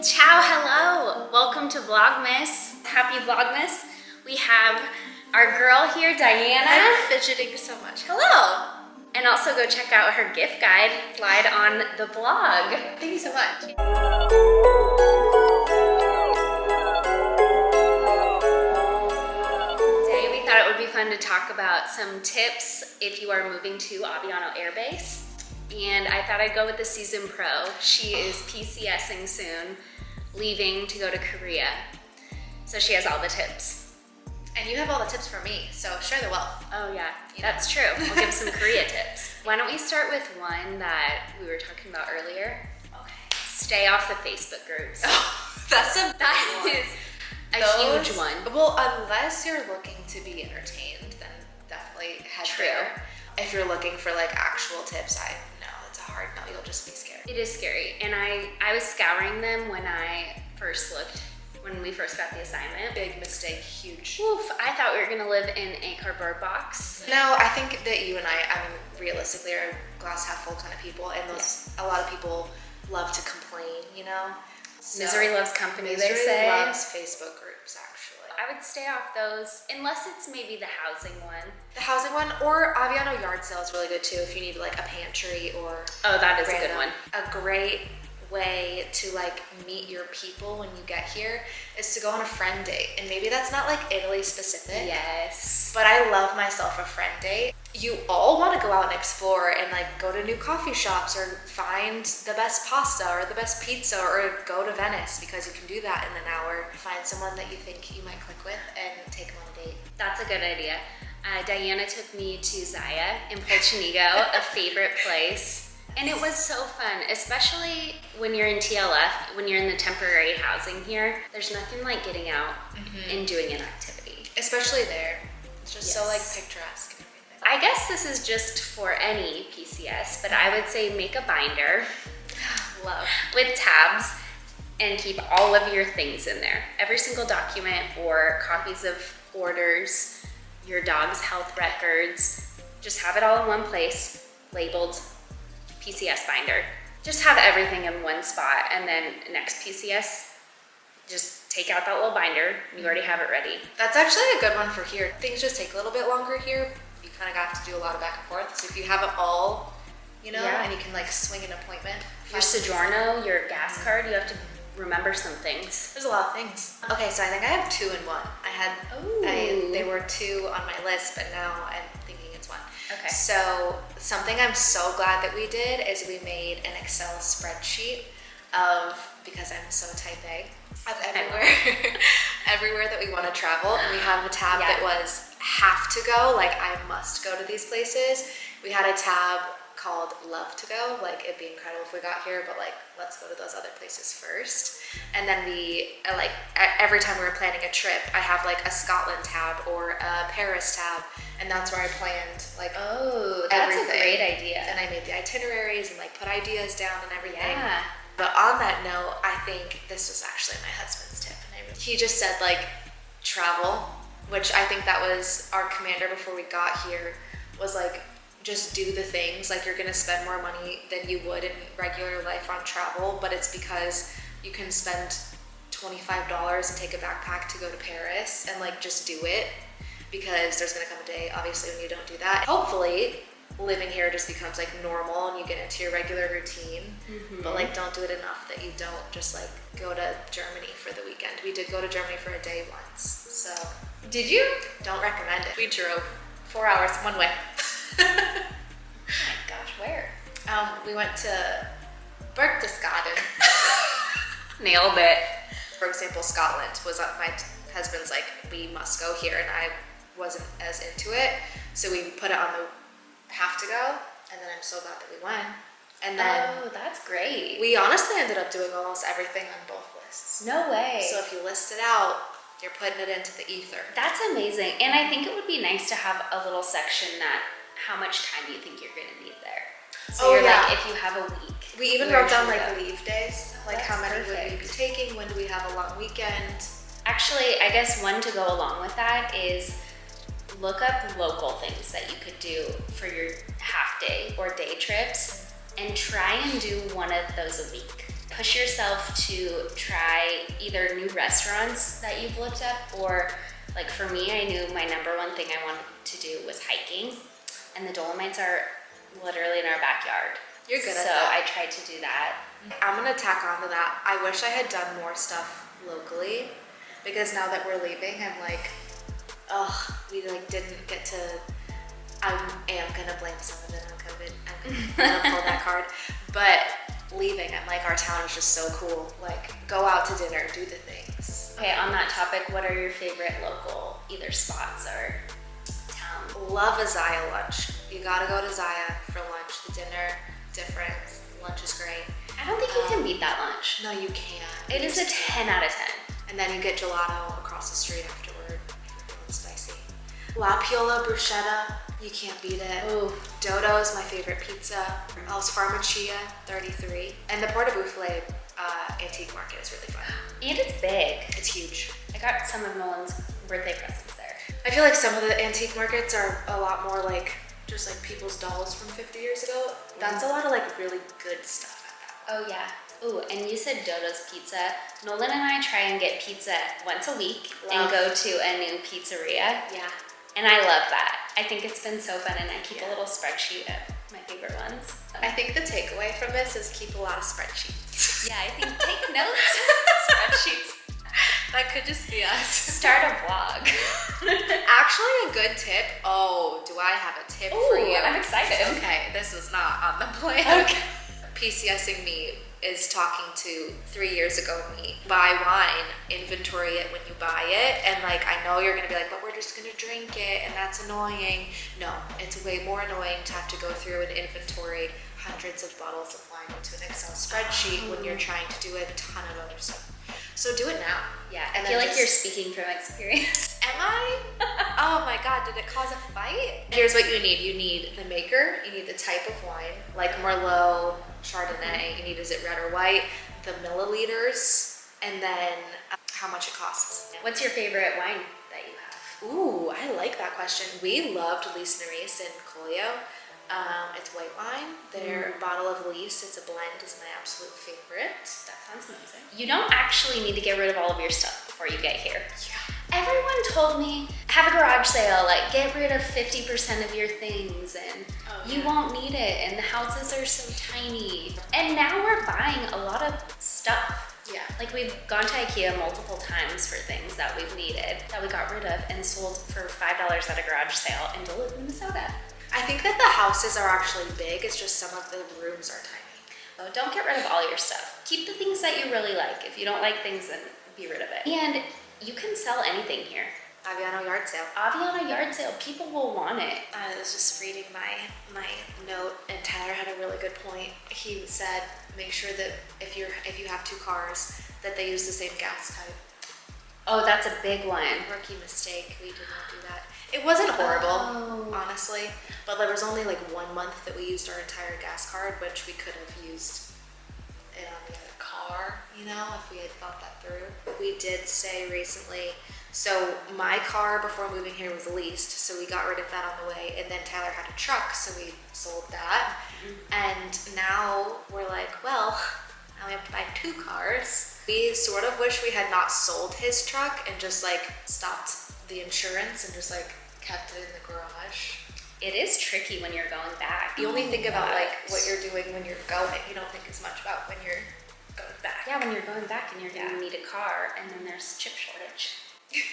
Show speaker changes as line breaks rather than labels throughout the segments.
Ciao, hello! Welcome to Vlogmas. Happy Vlogmas. We have our girl here, Diana.
I'm fidgeting so much. Hello!
And also go check out her gift guide slide on the blog.
Thank you so much.
Today we thought it would be fun to talk about some tips if you are moving to Aviano Air Base. And I thought I'd go with the Season Pro. She is PCSing soon, leaving to go to Korea. So she has all the tips.
And you have all the tips for me, so share the wealth.
Oh yeah, that's true. We'll give some Korea tips. Why don't we start with one that we were talking about earlier? Okay. Stay off the Facebook groups.
Oh, that
is a huge one.
Well, unless you're looking to be entertained, then definitely head there. If you're looking for like actual tips, no, it's a hard no. You'll just be scared.
It is scary, and I was scouring them when we first got the assignment.
Big mistake, huge.
Oof, I thought we were gonna live in a cardboard box.
No, I think that you and I mean, realistically are glass half full kind of people, and a lot of people love to complain, you know? So,
misery loves company, they say.
Misery loves Facebook groups, actually.
I would stay off those, unless it's maybe the housing one.
The housing one, or Aviano yard sale is really good too if you need like a pantry or...
Oh, that is a good one.
A great way to like meet your people when you get here is to go on a friend date. And maybe that's not like Italy specific.
Yes.
But I love myself a friend date. You all want to go out and explore and like go to new coffee shops or find the best pasta or the best pizza or go to Venice because you can do that in an hour. Find someone that you think you might click with and take them on a date.
That's a good idea. Diana took me to Zaya in Portugal, a favorite place. And it was so fun, especially when you're in TLF, when you're in the temporary housing here. There's nothing like getting out and doing an activity.
Especially there. It's just so like picturesque and everything.
I guess this is just for any PCS, but I would say make a binder with tabs and keep all of your things in there. Every single document or copies of orders, your dog's health records, just have it all in one place, labeled PCS binder. Just have everything in one spot, and then next PCS, just take out that little binder. You already have it ready.
That's actually a good one for here. Things just take a little bit longer here. You kind of have to do a lot of back and forth. So if you have it all, you know, and you can like swing an appointment.
Your Sojourno, your gas card, you have to remember some things.
There's a lot of things. Okay, so I think I have 2 in 1. They were 2 on my list, but now I'm thinking it's 1.
Okay.
So something I'm so glad that we did is we made an Excel spreadsheet because I'm so type A, of everywhere that we want to travel. And we have a tab that was have to go, like I must go to these places. We had a tab called love to go, like it'd be incredible if we got here, but like let's go to those other places first. And then we like every time we were planning a trip, I have like a Scotland tab or a Paris tab, and that's where I planned like
that's
everything.
a great idea.
And I made the itineraries and like put ideas down and everything.
Yeah.
But on that note, I think this was actually my husband's tip, and he just said like travel, which I think that was our commander before we got here, was like just do the things. Like you're gonna spend more money than you would in regular life on travel, but it's because you can spend $25 and take a backpack to go to Paris and like just do it, because there's gonna come a day obviously when you don't do that. Hopefully living here just becomes like normal and you get into your regular routine, but like don't do it enough that you don't just like go to Germany for the weekend. We did go to Germany for a day once, so.
Did you?
Don't recommend it. We drove 4 hours one way.
Oh my gosh, where?
We went to Berchtesgaden.
Nailed it.
For example, Scotland was my husband's like, we must go here, and I wasn't as into it, so we put it on the have to go, and then I'm so glad that we went. And then
that's great.
We honestly ended up doing almost everything on both lists.
No way.
So if you list it out, you're putting it into the ether.
That's amazing. And I think it would be nice to have a little section that how much time do you think you're gonna need there? So like, if you have a week.
We even wrote down like leave days, like
That's
how many
perfect.
would we be taking, when do we have a long weekend.
Actually, I guess one to go along with that is look up local things that you could do for your half day or day trips and try and do one of those a week. push yourself to try either new restaurants that you've looked up, or like for me, I knew my number one thing I wanted to do was hiking, and the Dolomites are literally in our backyard.
You're good at
So
that.
I tried to do that.
I'm gonna tack on to that. I wish I had done more stuff locally, because now that we're leaving, I'm like, ugh, we like didn't get to. I am gonna blame some of it on COVID. I'm gonna pull that card. But leaving, I'm like, our town is just so cool. Like, go out to dinner, do the things.
Okay, on that topic, what are your favorite local either spots or town?
Love a Zaya lunch. You gotta go to Zaya for lunch. The dinner, different. Lunch is great.
I don't think you can beat that lunch.
No, you can't.
It is a 10 out of 10.
And then you get gelato across the street afterward if you're feeling spicy. La Piola Bruschetta, you can't beat it.
Ooh.
Dodo is my favorite pizza. Els Farmacia, 33. And the Porta Buffalo antique market is really fun.
And it's big.
It's huge.
I got some of Nolan's birthday presents there.
I feel like some of the antique markets are a lot more like just like people's dolls from 50 years ago. That's a lot of like really good stuff at that.
Oh yeah. Ooh, and you said Dodo's Pizza. Nolan and I try and get pizza once a week and go to a new pizzeria.
Yeah.
And I love that. I think it's been so fun, and I keep a little spreadsheet of my favorite ones.
I think the takeaway from this is keep a lot of spreadsheets.
Yeah, I think take notes. Spreadsheets.
That could just be us.
Start a vlog.
Actually, a good tip. Oh, do I have a tip for you?
I'm excited.
Okay, this was not on the plan.
Okay.
PCSing me is talking to 3 years ago me. Buy wine, inventory it when you buy it, and like I know you're gonna be like, but we're just gonna drink it, and that's annoying. No, it's way more annoying to have to go through and inventory hundreds of bottles of wine into an Excel spreadsheet when you're trying to do a ton of other stuff. So do it now.
Yeah,
And
I feel
then
like
just-
you're speaking from experience.
Am I? Oh my god, did it cause a fight? Here's what you need. You need the maker, you need the type of wine, like Merlot, Chardonnay, you need, is it red or white, the milliliters, and then how much it costs.
What's your favorite wine that you have?
Ooh, I like that question. We loved Lise Nerisse in Collio. It's white wine. Their bottle of Lise, it's a blend, is my absolute favorite.
That sounds amazing. You don't actually need to get rid of all of your stuff before you get here.
Yeah.
Everyone told me, have a garage sale, like get rid of 50% of your things, and you won't need it, and the houses are so tiny. And now we're buying a lot of stuff.
Yeah.
Like we've gone to IKEA multiple times for things that we've needed, that we got rid of and sold for $5 at a garage sale in Duluth, Minnesota.
I think that the houses are actually big, it's just some of the rooms are tiny.
Oh, don't get rid of all your stuff. Keep the things that you really like. If you don't like things, then be rid of it. And you can sell anything here.
Aviano yard sale.
Aviano yard sale, people will want it.
I was just reading my note, and Tyler had a really good point. He said, make sure that if you have 2 cars, that they use the same gas type.
Oh, that's a big one.
Rookie mistake. We did not do that. It wasn't horrible, honestly, but there was only like 1 month that we used our entire gas card, which we could have used it on the other car, you know, if we had thought that through. We did say recently, so my car before moving here was leased, so we got rid of that on the way, and then Tyler had a truck, so we sold that. And now we're like, well, now we have to buy 2 cars. We sort of wish we had not sold his truck and just like stopped the insurance and just like kept it in the garage.
It is tricky when you're going back.
You only think about like what you're doing when you're going. You don't think as much about when you're going back.
Yeah, when you're going back and you're going to need a car, and then there's chip shortage.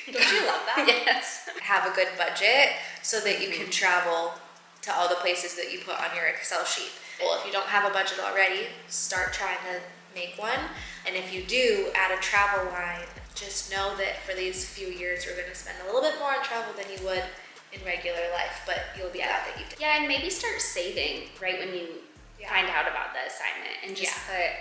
Don't you love that?
Yes.
Have a good budget so that you can travel to all the places that you put on your Excel sheet. Well, if you don't have a budget already, start trying to make one. And if you do, add a travel line. Just know that for these few years, you're going to spend a little bit more on travel than you would in regular life, but you'll be glad that you did.
Yeah, and maybe start saving right when you find out about the assignment, and just put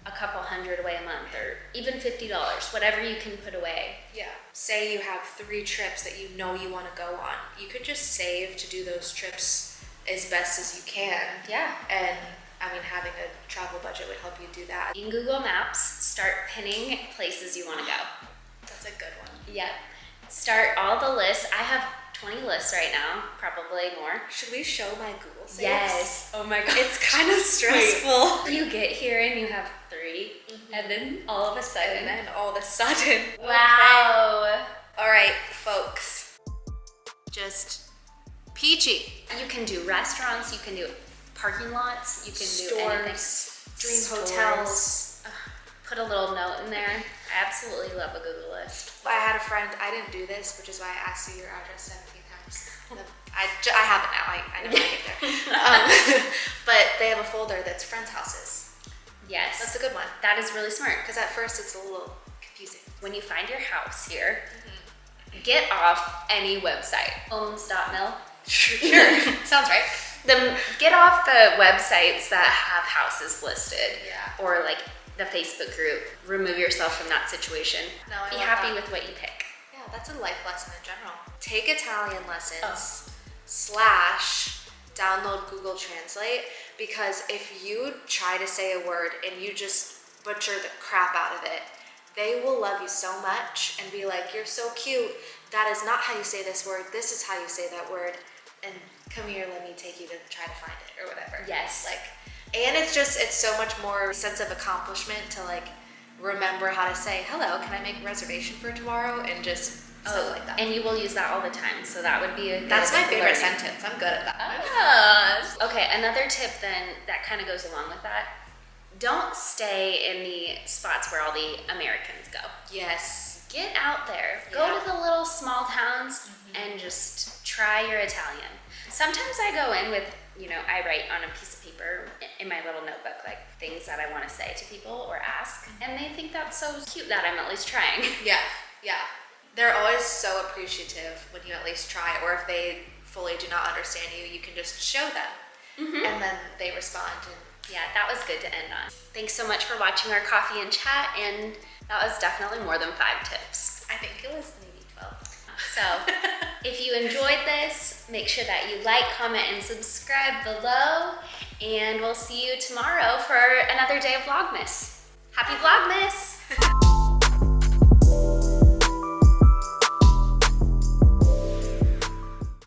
a couple $100 away a month, or even $50, whatever you can put away.
Yeah. Say you have 3 trips that you know you want to go on. You could just save to do those trips as best as you can.
Yeah.
And I mean, having a travel budget would help you do that.
In Google Maps, start pinning places you want to go.
That's a good one.
Yep. Start all the lists. I have 20 lists right now, probably more.
Should we show my Google saves?
Yes. Oh my god.
It's kind of stressful.
You get here and you have 3, and then all of a sudden. Wow.
All right, folks. Just peachy.
You can do restaurants, you can do parking lots, you can do anything.
Dream hotels.
Put a little note in there. I absolutely love a Google list.
I had a friend, I didn't do this, which is why I asked you your address 17 times. I have it now, I know how to get there. But they have a folder that's friends' houses.
Yes.
That's a good one.
That is really smart.
Because at first it's a little confusing.
When you find your house here, get off any website. Homes.mil.
Sure. Sounds right.
Get off the websites that have houses listed.
Yeah.
Or like the Facebook group. Remove yourself from that situation.
No, I
Be
love
happy
that.
with what you pick.
Yeah, that's a life lesson in general. Take Italian lessons / download Google Translate, because if you try to say a word and you just butcher the crap out of it, they will love you so much and be like, you're so cute. That is not how you say this word. This is how you say that word. And come here, let me take you to try to find it or whatever.
Yes.
And it's so much more sense of accomplishment to like remember how to say, hello, can I make a reservation for tomorrow? And just stuff like that.
And you will use that all the time, so that would be a good
That's my favorite
learning.
sentence. I'm good at that.
Ah. Okay, another tip then that kind of goes along with that. Don't stay in the spots where all the Americans go.
Yes.
Get out there.
Yeah.
Go to the little small towns and just try your Italian. Sometimes I go in with, I write on a piece of paper in my little notebook, like things that I want to say to people or ask, and they think that's so cute that I'm at least trying.
Yeah. They're always so appreciative when you at least try, or if they fully do not understand you, you can just show them, and then they respond. And
yeah, that was good to end on. Thanks so much for watching our coffee and chat, and that was definitely more than 5 tips.
I think it was maybe 12.
So, if you enjoyed this, make sure that you like, comment, and subscribe below, and we'll see you tomorrow for another day of Vlogmas. Happy Vlogmas!